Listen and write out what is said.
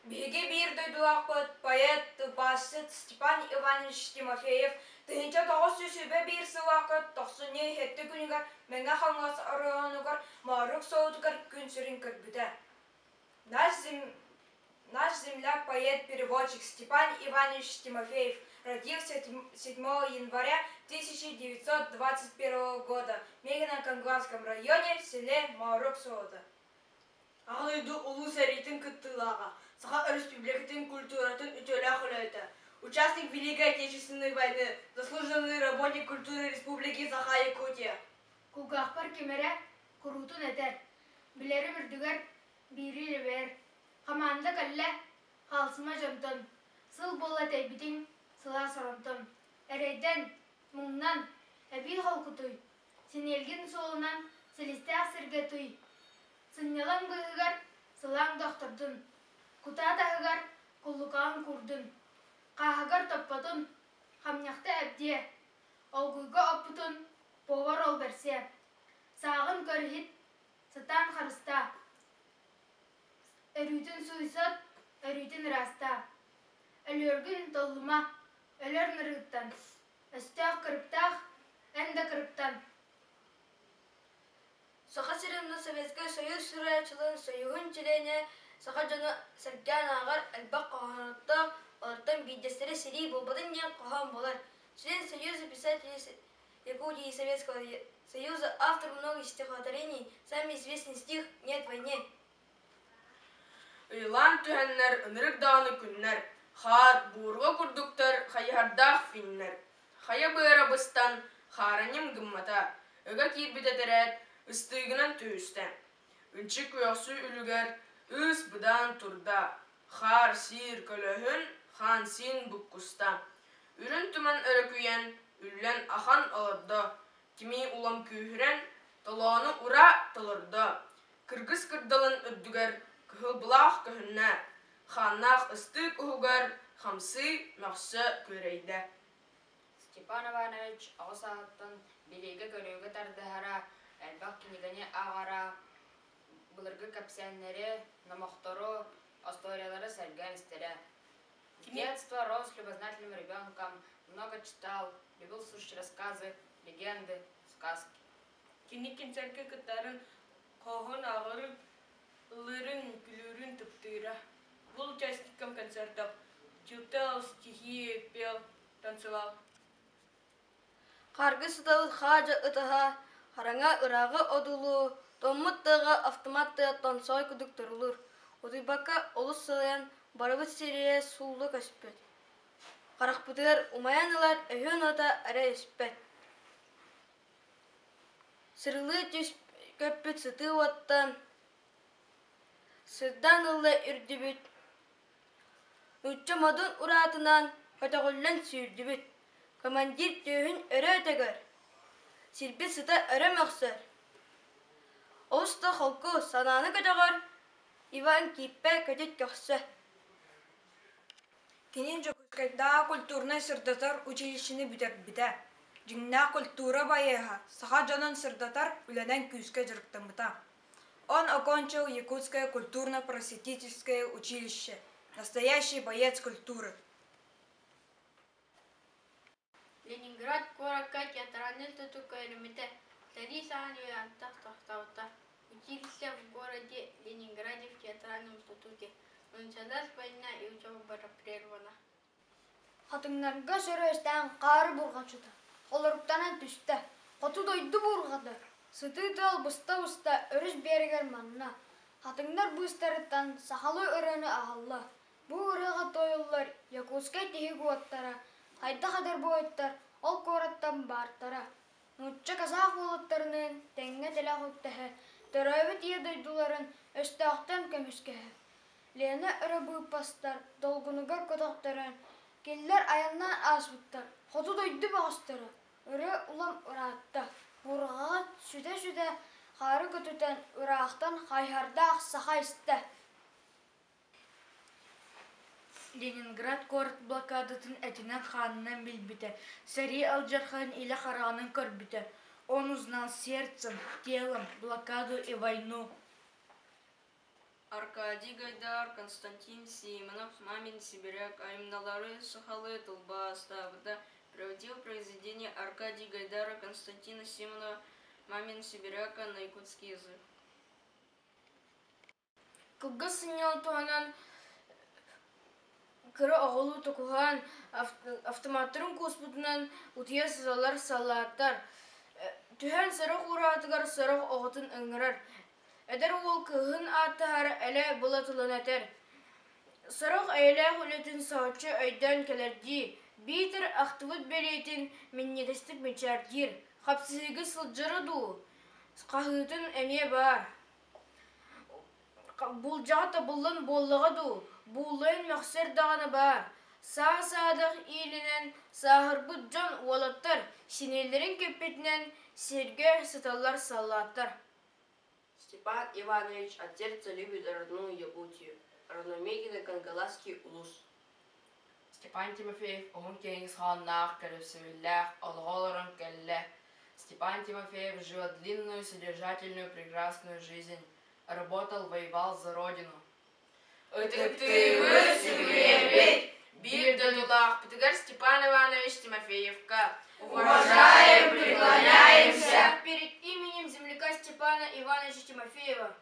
Биге bir дойдуақпыт поэт, басыт Степан Иванович Тимофеев тыһынча тоҕус сүсүбэ биир сылаақыт тохсуне хетти күнүгар мэҥҥэ хаҥас орыонугар маарук соотугар күн сирин көрбүтэ. Наш земляк, поэт, переводчик Степан Иванович Тимофеев родился 7 января 1921 года в Мегино-Конгласском районе в селе Маарук-Соото. Ағылыйды улу сәритін күттілаға, Саха Республикатын культуратын үтөлі құлайты. Участник Великой Отечественной войны, заслуженный работник культуры Республики Саха-Якутия. Кулгақпар кемере құрутын әтер. Білері бірдігер, бири лебер. Қаманды кәлі қалсыма жамтын. Сыл бола тәйбітің, сыла сарантын. Әрейден, мұңнан, әбей қалқытуй. Сенелген солынан, селесте асырға туй. Сыннялан бұғығар, сылаң доқтырдын. Кута тағығар, құллықағын күрдін. Қағығар топпатын, қамняқты әбдие. Олғыға оппытын, повар ол берсе. Сағын көрхит, сатан қарыста. Өрүтін суйсат, өрүтін раста. Өлөргін толлыма, өлөр нырғыттан. Өстіғ кіріптақ, әнді кіріптан. Саха Союзный Советский Союз сүрәчілін союғын чилене Саха жаны сәргән ағар әлбақ қағанатта олардан бейдестері сирей болбадын ден қаған болар. Член Союза писателей Якутии и Советского Союза, автор многих стихотворений, самый известный стих «Нет войне». Ыйлан түхәннәр, ынырык дағаны күннәр, хар, буырға күрдіктер, хайардақ финнер. Хая бұйара бұстан, харанем гыммата, ыға кирбіті тәрәт, ыстығынан түйістен. Үнчі көйақсу үлігер, үс бұдан турда, хар сир көлөхін, хан син бұққуста. Үрін түмін өрі күйен, үллен ахан алырды, тими улам күйірен, толаны ура тылырды. Кыргыз кырдылын үрдігер, көхілбылақ көхінне, ханнақ ысты көхігер, хамсы мақсы көрейді. Степан Иванович ағысағыттан билеге көреуге тардығара, әлбақ кенегіне ағара, бұлырғы кәпсәнлері, намақтары, историялары сәрген істері. С детства рос любознательным ребенком, много читал, любил слушать рассказы, легенды, сказки. Кенекен сәрке кыттарын қоғын ағырын, ылырын, күлірін тұптыра. Был участником концертов, читал стихи, пел, танцевал. Қарғы сыталы қажы ұтыға, қараңа ұрағы одулу, томмыттығы автоматты тонсой күдік тұрылыр. Отыбаққа олыс сылаян барыбыт серие сулды көспет. Қарақпытығар умаянылар өйін ота әрі өспет. Сырлы түс көппіт сыты оттан, сырдан ұлы үрдібіт. Нүтчі модын ұратынан көтіғылын сүйірдібіт. Командир түйін өрі өтігір. Сирбі сыта өрі мақсыр. Олысты холку сананы көтіғір. Иван Киппе көтет көқсы. Кенен жокускайда культурный сырдатар училищені бүтер-біті. Жыңна культура байыға, саха жанын сырдатар үләнен күске жырықтымыта. Он окончил Якутское культурно-просветительское училище. Настоящий боец культуры. Ленинград коракка театральный статука элементе. Лариса Анюянтах тахтаута. Училище в городе Ленинграде в театральном институте. Началась война и учеба была прервана. Хатыңнарға сөрөстен қары бұрғачыды. Олырыптанан түсті. Қоту дойды бұрғады. Сыты тал бұста-бұста өріс бергер манна. Хатыңдар бұстарыттан сақалы өрені ағалла. Бұ ұрыға тойылар Якутскай тегі қуаттара. Хайда қадар бойыттар ол кораттан бартара. Нұтча қазақ олыттарының тәңге тілі құттығы. Төрөбі тие дойдуларын өстіқтен көміскеге. Лені үрі бұйпастар, долғынығар көтіқтарын. Келлер аяннан асбыттар, қоту дойды бағыстары. Үрі улам ұратты. Бұрғаға сүді-сүді қары көтітен ұрақтан қайхарда ақсақа істі. Ленинград город блокадатын әтінен ханынан білбіті. Сәрі алжархан илі қарағанын көрбіті. Он узнал сердцем, телом блокаду и войну. Аркадий Гайдар, Константин Симонов, Мамин Сибиряк, Аймналары Сахалы, Тулба, Ставда превратил произведение Аркадия Гайдара, Константина Симонова, Мамин Сибиряка на якутский язык. Кылга сынял туанан кыры оголу токухан автоматтырын куспутунан утия сызалар салаттар. Түһән сырық уратыгар сырық оғытын ыңырар. Эдер ол кыһын аттахар әле булатылын әтер. Сырық әйлә хүлетін саучы өйден келерди. Битер ақтывыт белейтін миннетестік мечардир. Қапсызығы сылжыры ду. Қағытын әме бар. Бұлжаға табылын боллыға ду. Бұллайын мәқсер дағаны бар. Саа-саадық иілінен сағырбыт жан уалаттар. Синелерін көппетінен серге сыталар саллаттар. Степан Иванович от сердца любит родную Якутию, Равномегина Кангаласский улус. Степан Тимофеев он Кенгис ханнах каревсевиллях олголорон келле. Степан Тимофеев живет длинную, содержательную, прекрасную жизнь. Работал, воевал за родину. Ытыктыгы сибиребит, бир дадулах, Птыгар Степан Иванович Тимофеевка. Уважаем, преклоняемся перед именем земляка Степана Ивановича Тимофеева.